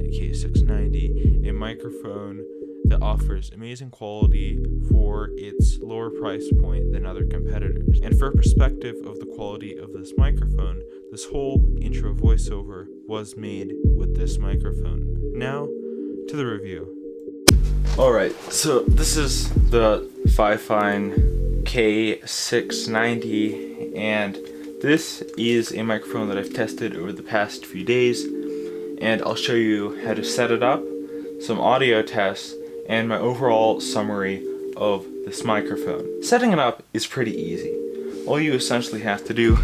k690, a microphone that offers amazing quality for its lower price point than other competitors. And for a perspective of the quality of this microphone, this whole intro voiceover was made with this microphone. Now, to the review. Alright, so this is the fifine k690, and this is a microphone that I've tested over the past few days, and I'll show you how to set it up, some audio tests, and my overall summary of this microphone. Setting it up is pretty easy. All you essentially have to do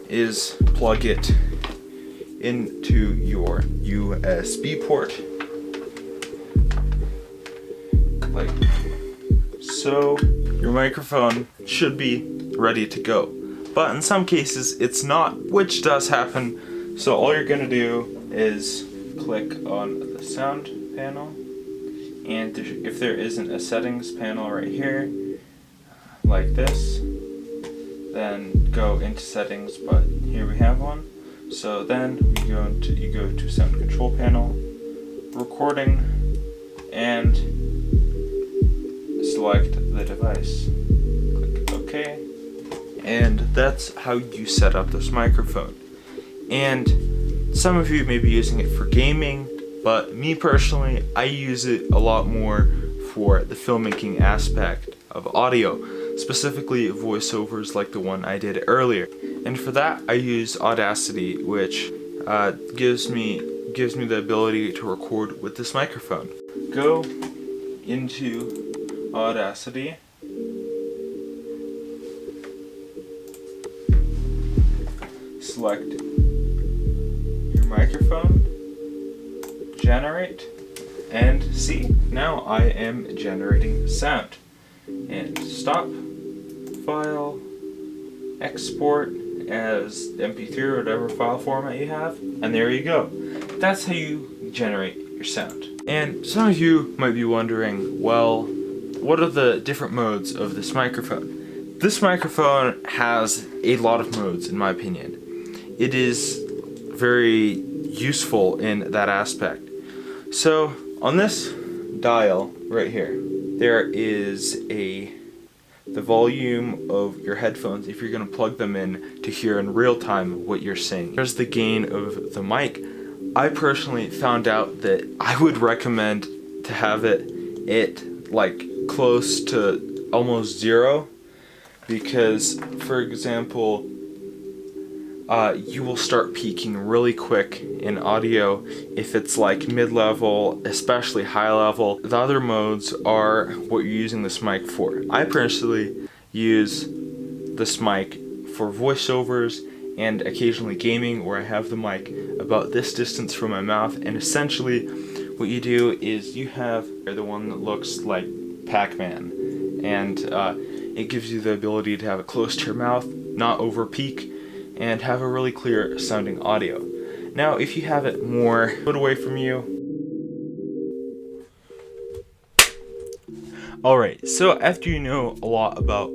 is plug it into your USB port, like so. Your microphone should be ready to go. But in some cases it's not, which does happen. So all you're gonna do is click on the sound panel, and if there isn't a settings panel right here, like this, then go into settings, but here we have one. So then you go to sound control panel, recording, and select the device. Click OK. And that's how you set up this microphone. And some of you may be using it for gaming, but me personally, I use it a lot more for the filmmaking aspect of audio, specifically voiceovers like the one I did earlier. And for that, I use Audacity, which gives me the ability to record with this microphone. Go into Audacity, select your microphone, generate, and see, now I am generating sound. And stop, file, export as MP3 or whatever file format you have, and there you go. That's how you generate your sound. And some of you might be wondering, well, what are the different modes of this microphone? This microphone has a lot of modes, in my opinion. It is very useful in that aspect. So on this dial right here, there is the volume of your headphones if you're going to plug them in to hear in real time what you're saying. There's the gain of the mic. I personally found out that I would recommend to have it like close to almost zero, because for example, you will start peaking really quick in audio if it's like mid-level, especially high level. The other modes are what you're using this mic for. I personally use this mic for voiceovers and occasionally gaming, where I have the mic about this distance from my mouth, and essentially what you do is you have the one that looks like Pac-Man, and it gives you the ability to have it close to your mouth, not over peak, and have a really clear sounding audio. Now if you have it more put away from you. Alright, so after you know a lot about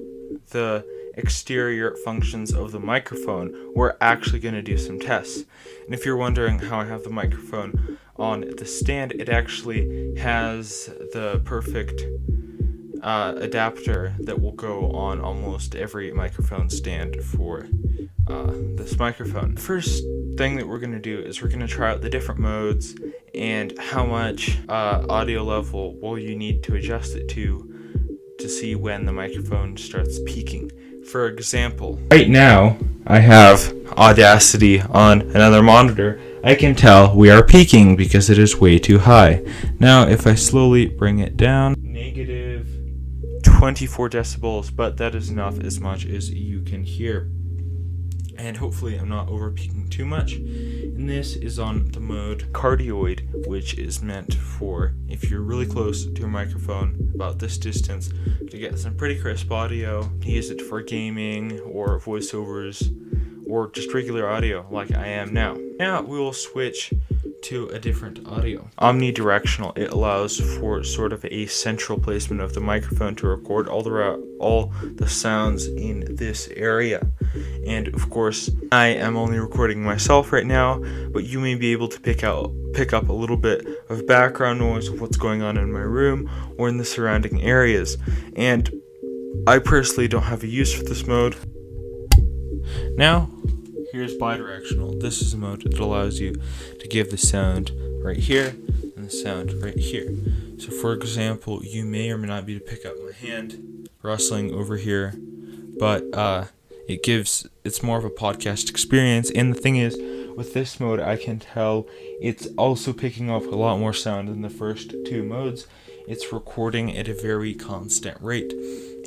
the exterior functions of the microphone, we're actually going to do some tests. And if you're wondering how I have the microphone on the stand, it actually has the perfect adapter that will go on almost every microphone stand for this microphone. The first thing that we're going to do is we're going to try out the different modes and how much audio level will you need to adjust it to see when the microphone starts peaking. For example, right now I have Audacity on another monitor. I can tell we are peaking because it is way too high. Now if I slowly bring it down, negative 24 decibels, but that is enough, as much as you can hear. And hopefully I'm not over peaking too much. And this is on the mode cardioid, which is meant for if you're really close to your microphone, about this distance, to get some pretty crisp audio. Use it for gaming or voiceovers or just regular audio like I am now. Now we will switch to a different audio. Omnidirectional, it allows for sort of a central placement of the microphone to record all the sounds in this area. And of course, I am only recording myself right now, but you may be able to pick up a little bit of background noise of what's going on in my room or in the surrounding areas. And I personally don't have a use for this mode. Now, here's bidirectional. This is a mode that allows you to give the sound right here and the sound right here. So for example, you may or may not be able to pick up my hand rustling over here, but it's more of a podcast experience. And the thing is, with this mode, I can tell it's also picking up a lot more sound than the first two modes. It's recording at a very constant rate.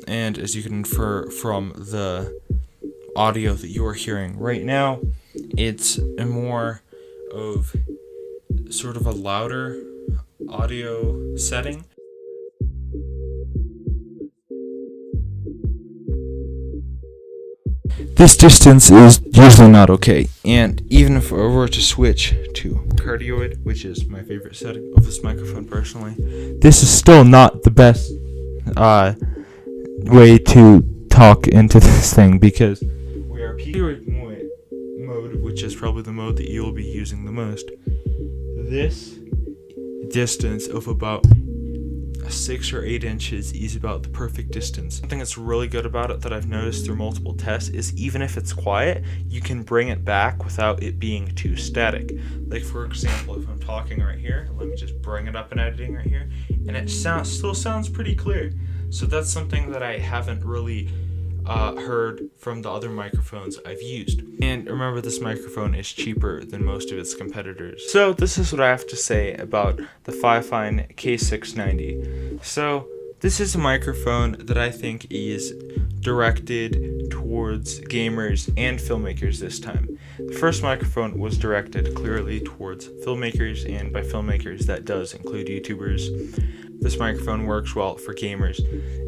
And as you can infer from the audio that you are hearing right now, it's a more of sort of a louder audio setting. This distance is usually not okay, and even if I were to switch to cardioid, which is my favorite setting of this microphone personally, this is still not the best way to talk into this thing, because we are cardioid mode, which is probably the mode that you'll be using the most. This distance of about 6 or 8 inches is about the perfect distance. Something that's really good about it that I've noticed through multiple tests is even if it's quiet, you can bring it back without it being too static. Like for example, if I'm talking right here, let me just bring it up in editing right here, and it still sounds pretty clear. So that's something that I haven't really heard from the other microphones I've used. And remember, this microphone is cheaper than most of its competitors. So this is what I have to say about the fifine k690. So this is a microphone that I think is directed towards gamers and filmmakers this time. The first microphone was directed clearly towards filmmakers, and by filmmakers that does include YouTubers. This microphone works well for gamers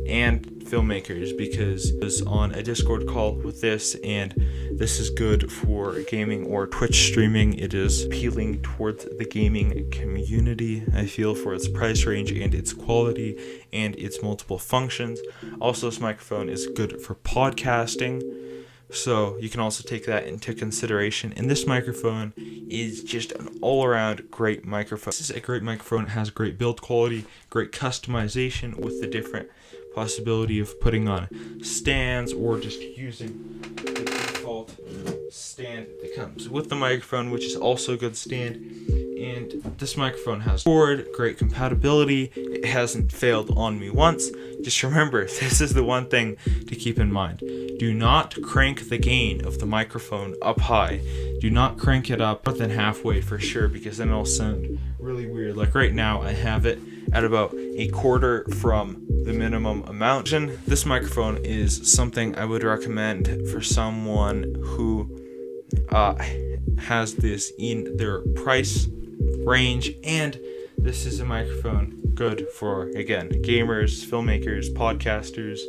and filmmakers because it was on a Discord call with this, and this is good for gaming or Twitch streaming. It is appealing towards the gaming community, I feel, for its price range and its quality and its multiple functions. Also, this microphone is good for podcasting, so you can also take that into consideration. And this microphone is just an all-around great microphone. This is a great microphone. It has great build quality, great customization with the different possibility of putting on stands or just using the default stand that comes with the microphone, which is also a good stand. And this microphone has great compatibility. It hasn't failed on me once. Just remember, this is the one thing to keep in mind. Do not crank the gain of the microphone up high. Do not crank it up more than halfway for sure, because then it'll sound really weird. Like right now, I have it at about a quarter from the minimum amount. This microphone is something I would recommend for someone who has this in their price range, and this is a microphone good for, again, gamers, filmmakers, podcasters.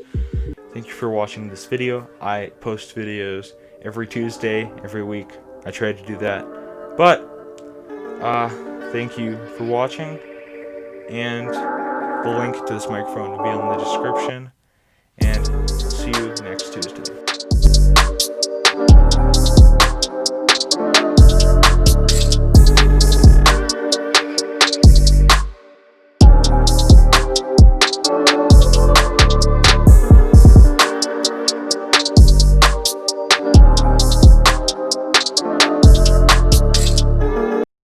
Thank you for watching this video. I post videos every Tuesday, every week. I try to do that, but thank you for watching, and the link to this microphone will be in the description, and see you next Tuesday.